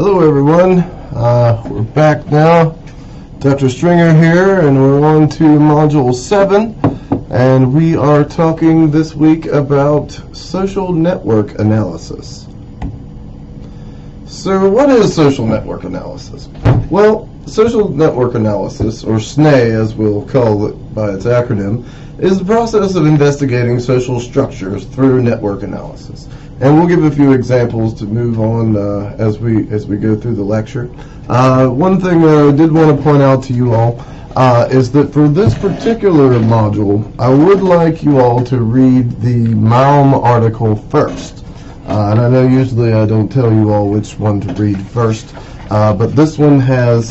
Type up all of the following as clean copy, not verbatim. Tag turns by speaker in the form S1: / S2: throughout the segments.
S1: Hello everyone, we're back now. Dr. Stringer here, and we're on to Module 7, and we are talking this week about social network analysis. So what is social network analysis? Well, social network analysis, or SNE as we'll call it by its acronym, is the process of investigating social structures through network analysis. And we'll give a few examples to move on as we go through the lecture. One thing I did want to point out to you all is that for this particular module, I would like you all to read the Malm article first. And I know usually I don't tell you all which one to read first, but this one has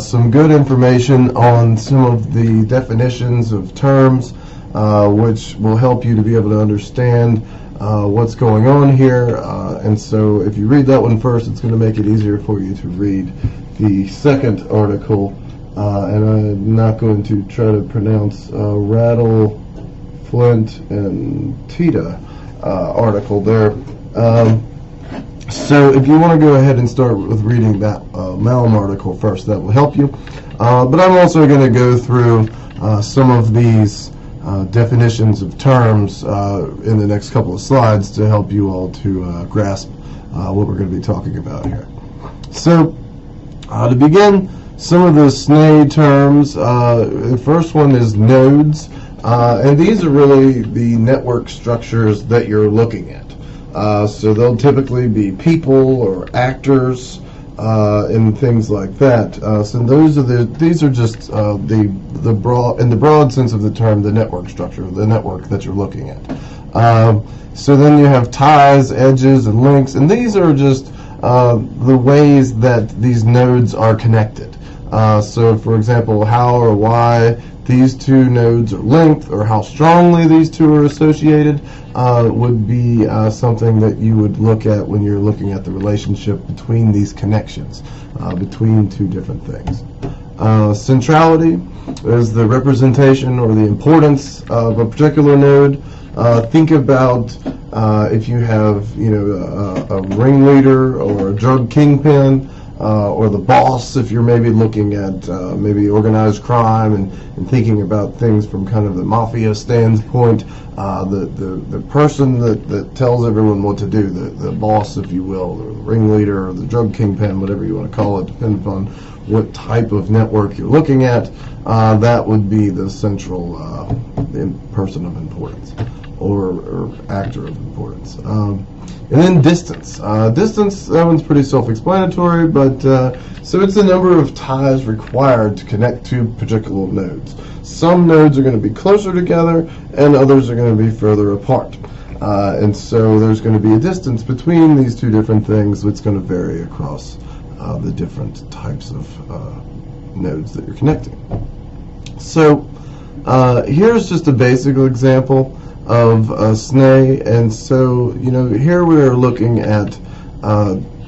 S1: some good information on some of the definitions of terms, which will help you to be able to understand what's going on here, and so if you read that one first, it's going to make it easier for you to read the second article, and I'm not going to try to pronounce Rattle, Flint, and Tita article there. So if you want to go ahead and start with reading that Malm article first, that will help you. But I'm also going to go through some of these definitions of terms in the next couple of slides to help you all to grasp what we're going to be talking about here. So to begin, some of the SNE terms, the first one is nodes, and these are really the network structures that you're looking at. So they'll typically be people or actors and things like that. So these are just the broad, in the broad sense of the term, the network structure, the network that you're looking at. So then you have ties, edges, and links, and these are just the ways that these nodes are connected. So for example, how or why these two nodes are linked, or how strongly these two are associated, would be something that you would look at when you're looking at the relationship between these connections, between two different things. Centrality is the representation or the importance of a particular node. Think about if you have, a ringleader or a drug kingpin, or the boss, if you're maybe looking at maybe organized crime and thinking about things from kind of the mafia standpoint, the person that tells everyone what to do, the boss, if you will, or the ringleader, or the drug kingpin, whatever you want to call it, depending upon what type of network you're looking at, that would be the central person of importance, or actor of importance. And then distance. Distance, that one's pretty self-explanatory, but so it's the number of ties required to connect two particular nodes. Some nodes are going to be closer together, and others are going to be further apart. And so there's going to be a distance between these two different things that's going to vary across the different types of nodes that you're connecting. So here's just a basic example of SNE, and so here we are looking at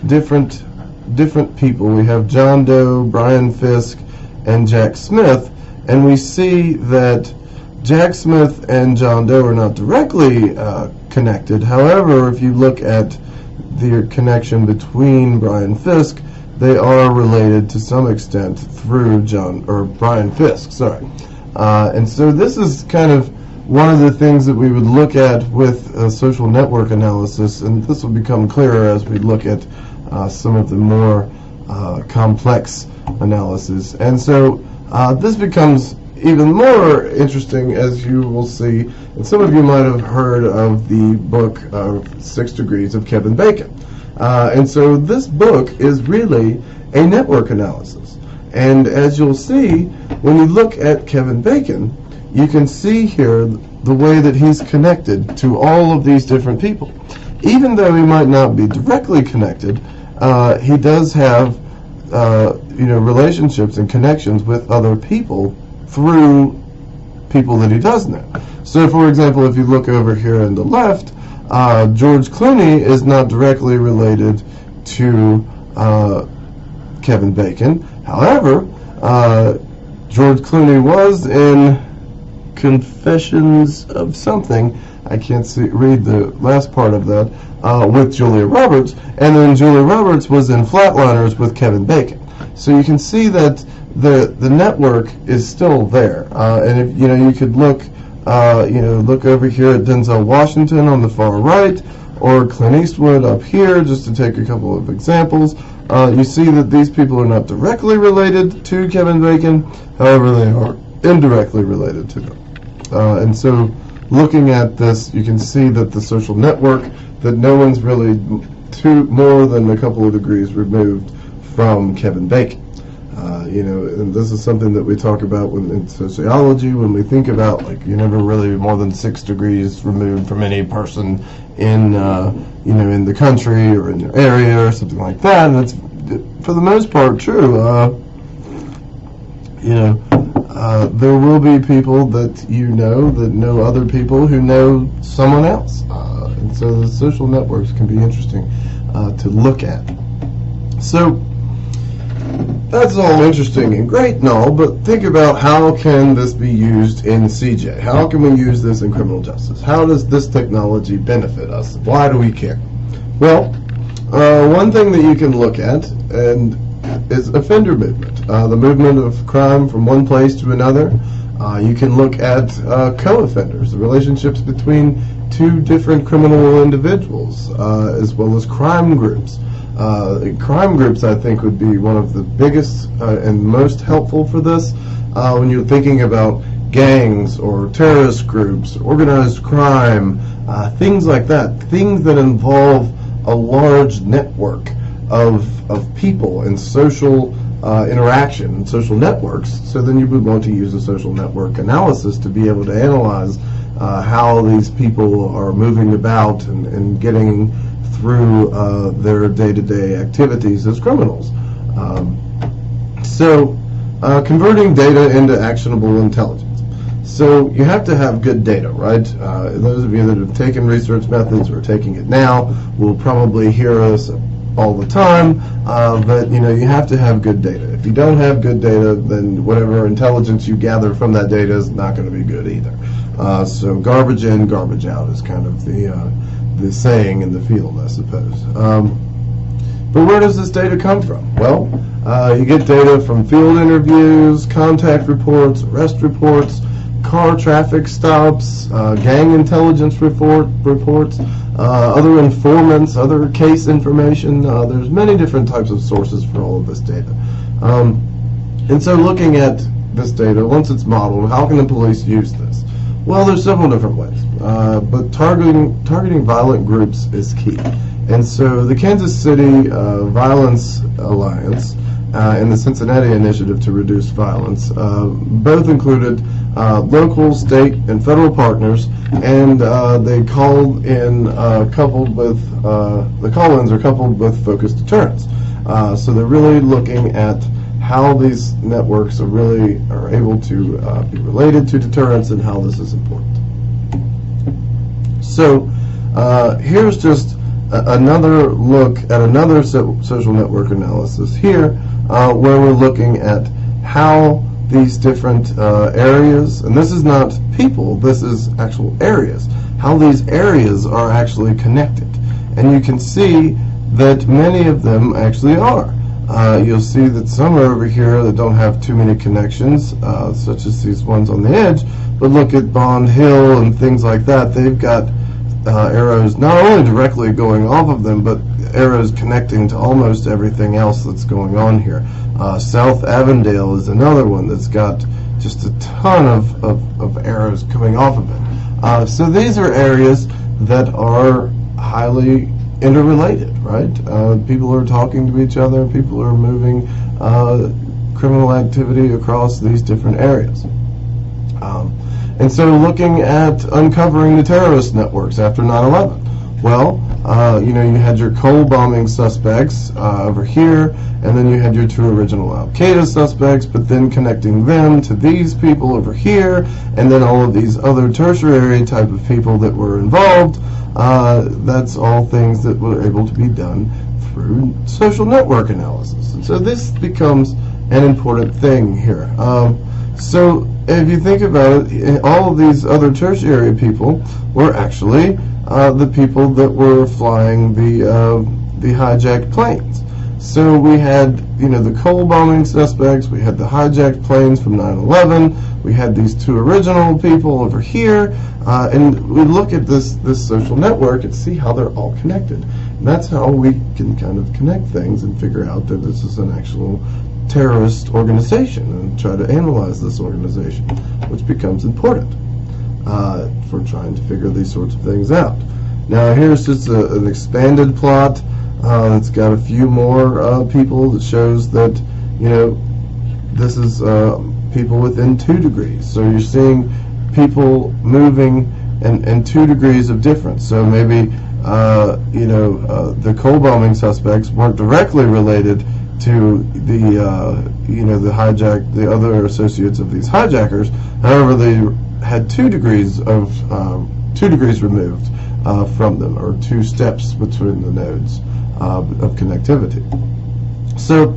S1: different people. We have John Doe, Brian Fisk, and Jack Smith, and we see that Jack Smith and John Doe are not directly connected. However, if you look at the connection between Brian Fisk, they are related to some extent through Brian Fisk. Sorry, and so this is kind of one of the things that we would look at with social network analysis, and this will become clearer as we look at some of the more complex analysis. And so this becomes even more interesting, as you will see, and some of you might have heard of the book 6 Degrees of Kevin Bacon. And so this book is really a network analysis. And as you'll see, when you look at Kevin Bacon, you can see here the way that he's connected to all of these different people. Even though he might not be directly connected, he does have relationships and connections with other people through people that he does know. So for example, if you look over here on the left, George Clooney is not directly related to Kevin Bacon. However, George Clooney was in Confessions of something. I can't read the last part of that, with Julia Roberts, and then Julia Roberts was in Flatliners with Kevin Bacon. So you can see that the network is still there, and if you could look, look over here at Denzel Washington on the far right, or Clint Eastwood up here, just to take a couple of examples. You see that these people are not directly related to Kevin Bacon, however they are indirectly related to them. And so looking at this, you can see that the social network, that no one's really more than a couple of degrees removed from Kevin Bacon. And this is something that we talk about in sociology, when we think about, like, you're never really more than 6 degrees removed from any person in, in the country or in your area or something like that. And that's, for the most part, true. There will be people that that know other people who know someone else. And so the social networks can be interesting to look at. So that's all interesting and great and all, but think about, how can this be used in CJ? How can we use this in criminal justice? How does this technology benefit us? Why do we care? Well, one thing that you can look at is offender movement, the movement of crime from one place to another. You can look at co-offenders, the relationships between two different criminal individuals, as well as crime groups. Crime groups, I think, would be one of the biggest and most helpful for this, when you're thinking about gangs or terrorist groups, organized crime, things like that, things that involve a large network of people and social interaction and social networks. So then you would want to use a social network analysis to be able to analyze how these people are moving about and getting through their day-to-day activities as criminals. Converting data into actionable intelligence. So you have to have good data, right? Those of you that have taken research methods or are taking it now will probably hear us all the time, but you have to have good data. If you don't have good data, then whatever intelligence you gather from that data is not going to be good either. So garbage in, garbage out is kind of the saying in the field, I suppose. But where does this data come from? Well, you get data from field interviews, contact reports, arrest reports, car traffic stops, gang intelligence reports, other informants, other case information. There's many different types of sources for all of this data. And so looking at this data, once it's modeled, how can the police use this? Well, there's several different ways, but targeting violent groups is key. And so the Kansas City Violence Alliance and the Cincinnati Initiative to Reduce Violence both included local, state, and federal partners, and they called in the call-ins are coupled with focused deterrence. So they're really looking at how these networks are able to be related to deterrence and how this is important. So here's just another look at another social network analysis here, where we're looking at how these different areas, and this is not people, this is actual areas, how these areas are actually connected. And you can see that many of them actually are. You'll see that some are over here that don't have too many connections, such as these ones on the edge, but look at Bond Hill and things like that. They've got arrows not only directly going off of them, but arrows connecting to almost everything else that's going on here. South Avondale is another one that's got just a ton of arrows coming off of it. So these are areas that are highly interrelated, right? People are talking to each other, people are moving criminal activity across these different areas. And so looking at uncovering the terrorist networks after 9/11. Well, you had your Cole bombing suspects over here, and then you had your two original Al-Qaeda suspects, but then connecting them to these people over here, and then all of these other tertiary type of people that were involved. That's all things that were able to be done through social network analysis. And so this becomes an important thing here. So if you think about it, all of these other tertiary people were actually the people that were flying the hijacked planes. So we had, the Cole bombing suspects, we had the hijacked planes from 9/11, we had these two original people over here, and we look at this social network and see how they're all connected. And that's how we can kind of connect things and figure out that this is an actual terrorist organization and try to analyze this organization, which becomes important for trying to figure these sorts of things out. Now here's just an expanded plot. It's got a few more people that shows that, this is people within 2 degrees. So you're seeing people moving and 2 degrees of difference. So maybe, the Cole bombing suspects weren't directly related to the other associates of these hijackers. However, they had 2 degrees removed from them, or 2 steps between the nodes of connectivity. So,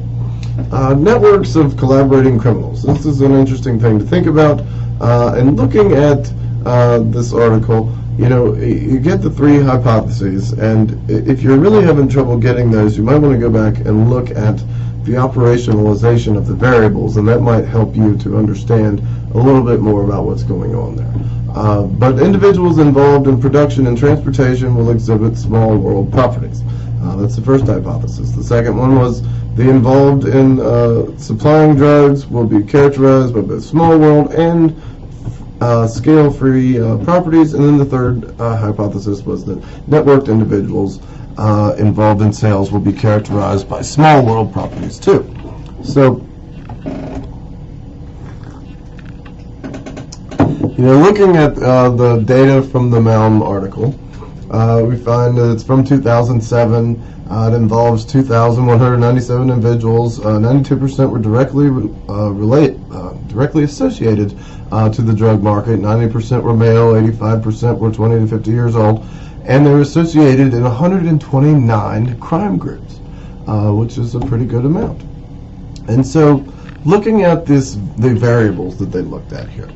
S1: networks of collaborating criminals. This is an interesting thing to think about. And looking at this article, you get the 3 hypotheses, and if you're really having trouble getting those, you might want to go back and look at the operationalization of the variables, and that might help you to understand a little bit more about what's going on there. But individuals involved in production and transportation will exhibit small world properties. That's the first hypothesis. The second one was the involved in supplying drugs will be characterized by both small world and scale-free properties. And then the third hypothesis was that networked individuals involved in sales will be characterized by small world properties too. So, looking at the data from the Malm article, we find that it's from 2007. It involves 2,197 individuals. 92% were directly associated to the drug market. 90% were male. 85% were 20 to 50 years old. And they're associated in 129 crime groups, which is a pretty good amount. And so, looking at the variables that they looked at here,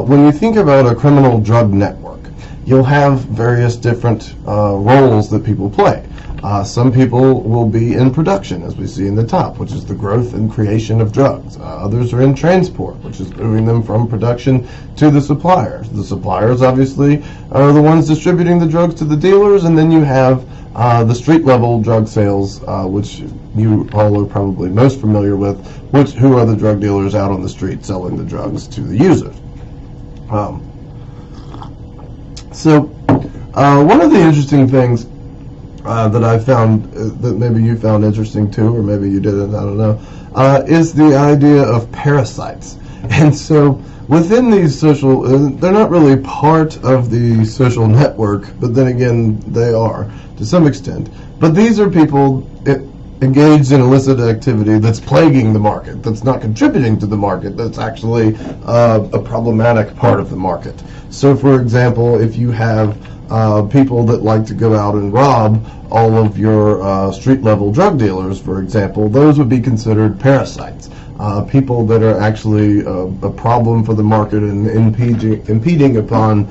S1: when you think about a criminal drug network, you'll have various different roles that people play. Some people will be in production, as we see in the top, which is the growth and creation of drugs. Others are in transport, which is moving them from production to the suppliers. The suppliers, obviously, are the ones distributing the drugs to the dealers, and then you have the street-level drug sales, which you all are probably most familiar with, who are the drug dealers out on the street selling the drugs to the users. So, one of the interesting things that I found, that maybe you found interesting too, or maybe you didn't, I don't know, is the idea of parasites. And so, within these social, they're not really part of the social network, but then again, they are, to some extent. But these are people engaged in illicit activity that's plaguing the market, that's not contributing to the market, that's actually a problematic part of the market. So, for example, if you have people that like to go out and rob all of your street-level drug dealers, for example, those would be considered parasites. People that are actually a problem for the market and impeding upon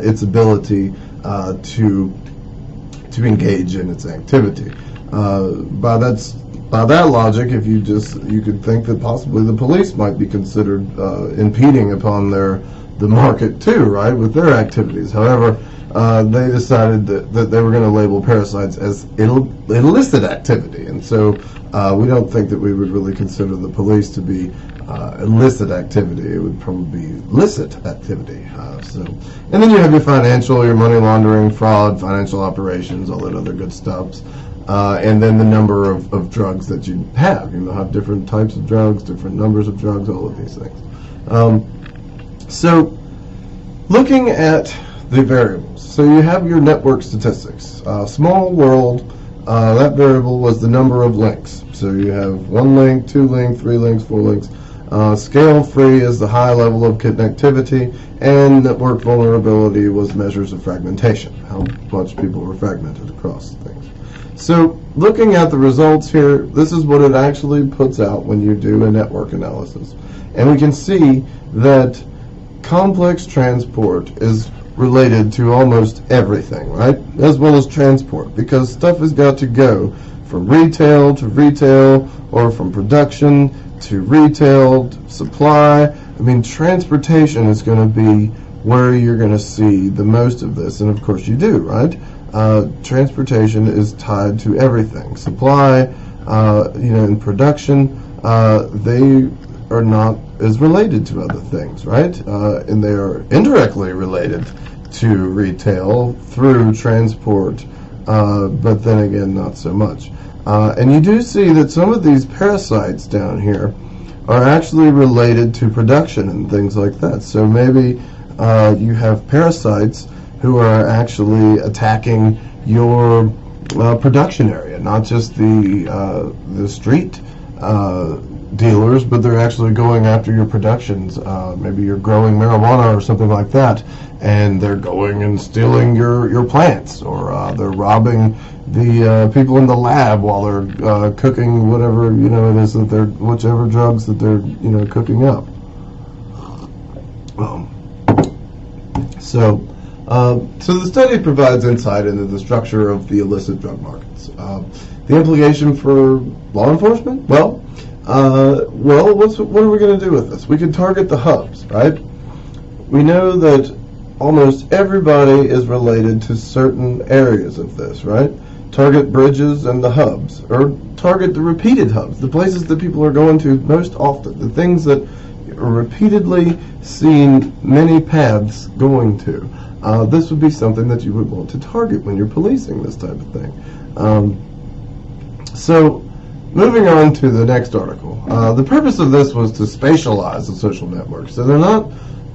S1: its ability to engage in its activity. By that logic, if you could think that possibly the police might be considered impeding upon the market too, right, with their activities. However, they decided that they were going to label parasites as illicit activity, and so we don't think that we would really consider the police to be illicit activity. It would probably be licit activity. And then you have your financial, your money laundering, fraud, financial operations, all that other good stuff. And then the number of drugs that you have. You have different types of drugs, different numbers of drugs, all of these things. So, looking at the variables. So you have your network statistics. Small world, that variable was the number of links. So you have 1 link, 2 links, 3 links, 4 links. Scale free is the high level of connectivity, and network vulnerability was measures of fragmentation, how much people were fragmented across things. So looking at the results here, this is what it actually puts out when you do a network analysis. And we can see that complex transport is related to almost everything, right? As well as transport, because stuff has got to go from retail to retail, or from production to retail to supply. I mean, transportation is going to be where you're going to see the most of this, and of course you do, right? Transportation is tied to everything. Supply, in production, they are not as related to other things, right? And they are indirectly related to retail through transport, but then again, not so much. And you do see that some of these parasites down here are actually related to production and things like that. So maybe you have parasites who are actually attacking your production area, not just the street dealers, but they're actually going after your productions. Maybe you're growing marijuana or something like that, and they're going and stealing your plants, or they're robbing the people in the lab while they're cooking whatever it is that they're, whichever drugs that they're cooking up. So the study provides insight into the structure of the illicit drug markets. The implication for law enforcement? What are we going to do with this? We can target the hubs, right? We know that almost everybody is related to certain areas of this, right? Target bridges and the hubs, or target the repeated hubs, the places that people are going to most often, the things that are repeatedly seen many paths going to. This would be something that you would want to target when you're policing this type of thing. So, moving on to the next article. The purpose of this was to spatialize the social network. So they're not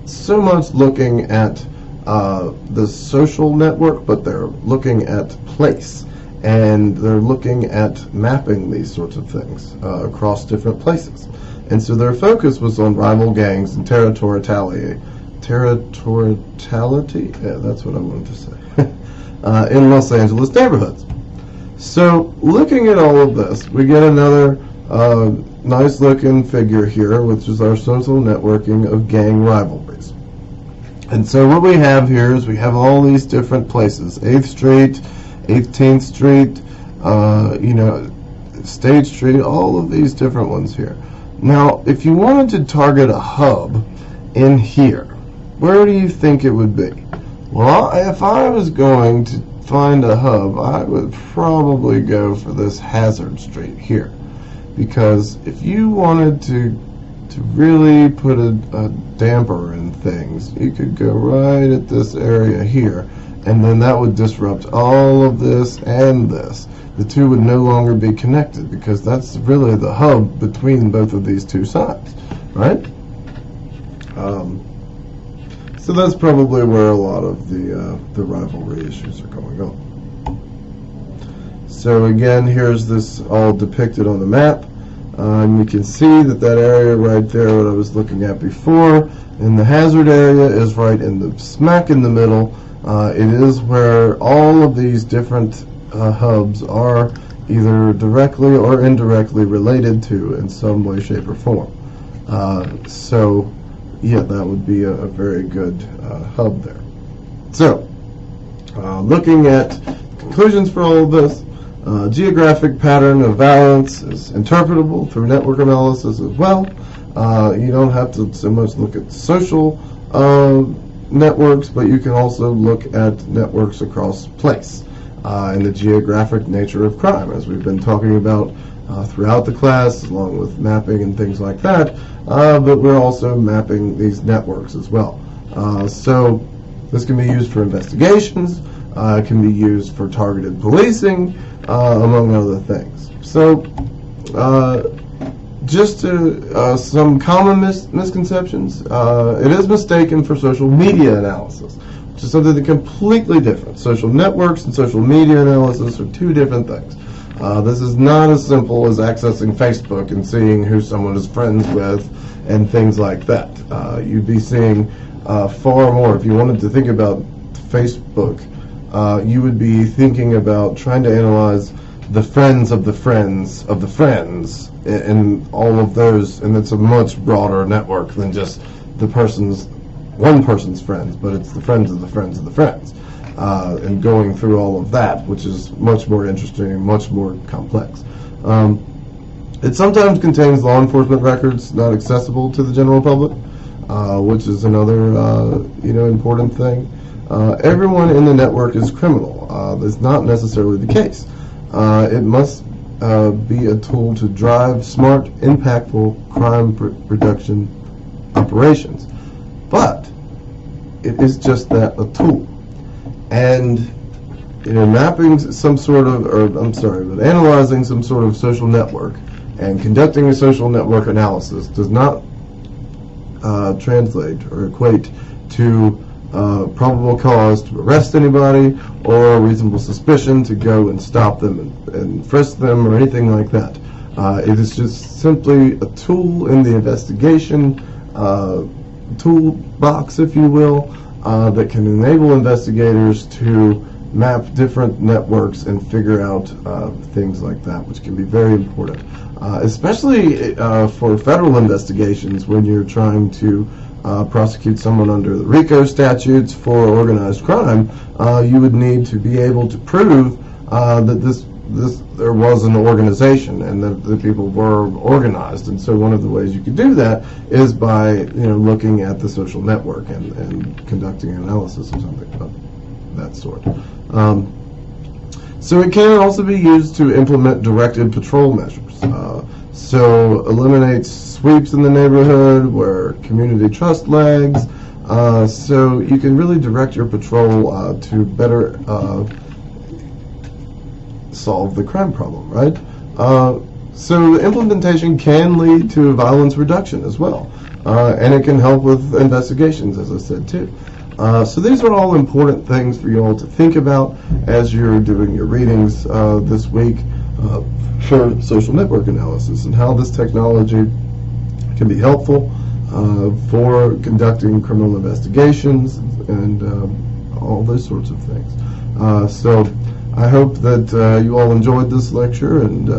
S1: so much looking at the social network, but they're looking at place. And they're looking at mapping these sorts of things across different places. And so their focus was on rival gangs and territoriality. Yeah, that's what I wanted to say. In Los Angeles neighborhoods. So looking at all of this, we get another nice looking figure here, which is our social networking of gang rivalries. And so what we have here is we have all these different places: 8th Street, 18th Street, State Street, all of these different ones here. Now, if you wanted to target a hub in here, where do you think it would be? Well, if I was going to find a hub, I would probably go for this Hazard Street here. Because if you wanted to really put a damper in things, you could go right at this area here, and then that would disrupt all of this and this. The two would no longer be connected, because that's really the hub between both of these two sides, right? So that's probably where a lot of the rivalry issues are going on. So again, here's this all depicted on the map. You can see that area right there, what I was looking at before, in the hazard area, is right in the smack in the middle. It is where all of these different hubs are either directly or indirectly related to in some way, shape, or form. So, yeah, that would be a very good hub there. So, looking at conclusions for all of this, geographic pattern of violence is interpretable through network analysis as well. You don't have to so much look at social networks, but you can also look at networks across place and the geographic nature of crime, as we've been talking about throughout the class, along with mapping and things like that. But we're also mapping these networks as well. So this can be used for investigations, it can be used for targeted policing, among other things. So just to some common misconceptions, it is mistaken for social media analysis, which is something completely different. Social networks and social media analysis are two different things. This is not as simple as accessing Facebook and seeing who someone is friends with and things like that. You'd be seeing far more. If you wanted to think about Facebook, you would be thinking about trying to analyze the friends of the friends of the friends, and all of those, and it's a much broader network than just one person's friends, but it's the friends of the friends of the friends, and going through all of that, which is much more interesting and much more complex. It sometimes contains law enforcement records not accessible to the general public, which is another important thing. Everyone in the network is criminal. That's not necessarily the case. It must be a tool to drive smart, impactful crime reduction operations. But it is just that, a tool. And mapping some sort of, analyzing some sort of social network and conducting a social network analysis does not translate or equate to probable cause to arrest anybody or reasonable suspicion to go and stop them and frisk them or anything like that. It is just simply a tool in the investigation toolbox, if you will, that can enable investigators to map different networks and figure out things like that, which can be very important, especially for federal investigations when you're trying to prosecute someone under the RICO statutes for organized crime. You would need to be able to prove that there was an organization and that the people were organized. And so one of the ways you could do that is by looking at the social network and conducting an analysis or something of that sort. So it can also be used to implement directed patrol measures. So eliminates sweeps in the neighborhood where community trust lags. So you can really direct your patrol to better solve the crime problem, right? So the implementation can lead to violence reduction as well. And it can help with investigations, as I said, too. So these are all important things for you all to think about as you're doing your readings this week for social network analysis and how this technology can be helpful for conducting criminal investigations and all those sorts of things. So I hope that you all enjoyed this lecture, and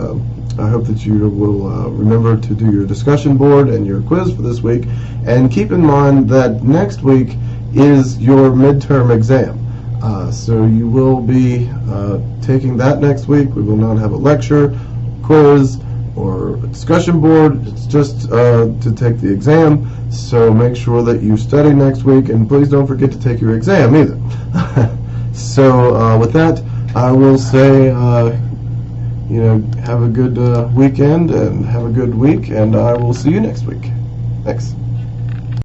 S1: I hope that you will remember to do your discussion board and your quiz for this week. And keep in mind that next week is your midterm exam. So you will be taking that next week. We will not have a lecture, quiz, or a discussion board. It's just to take the exam. So make sure that you study next week, and please don't forget to take your exam either. So with that, I will say, have a good weekend and have a good week, and I will see you next week. Thanks.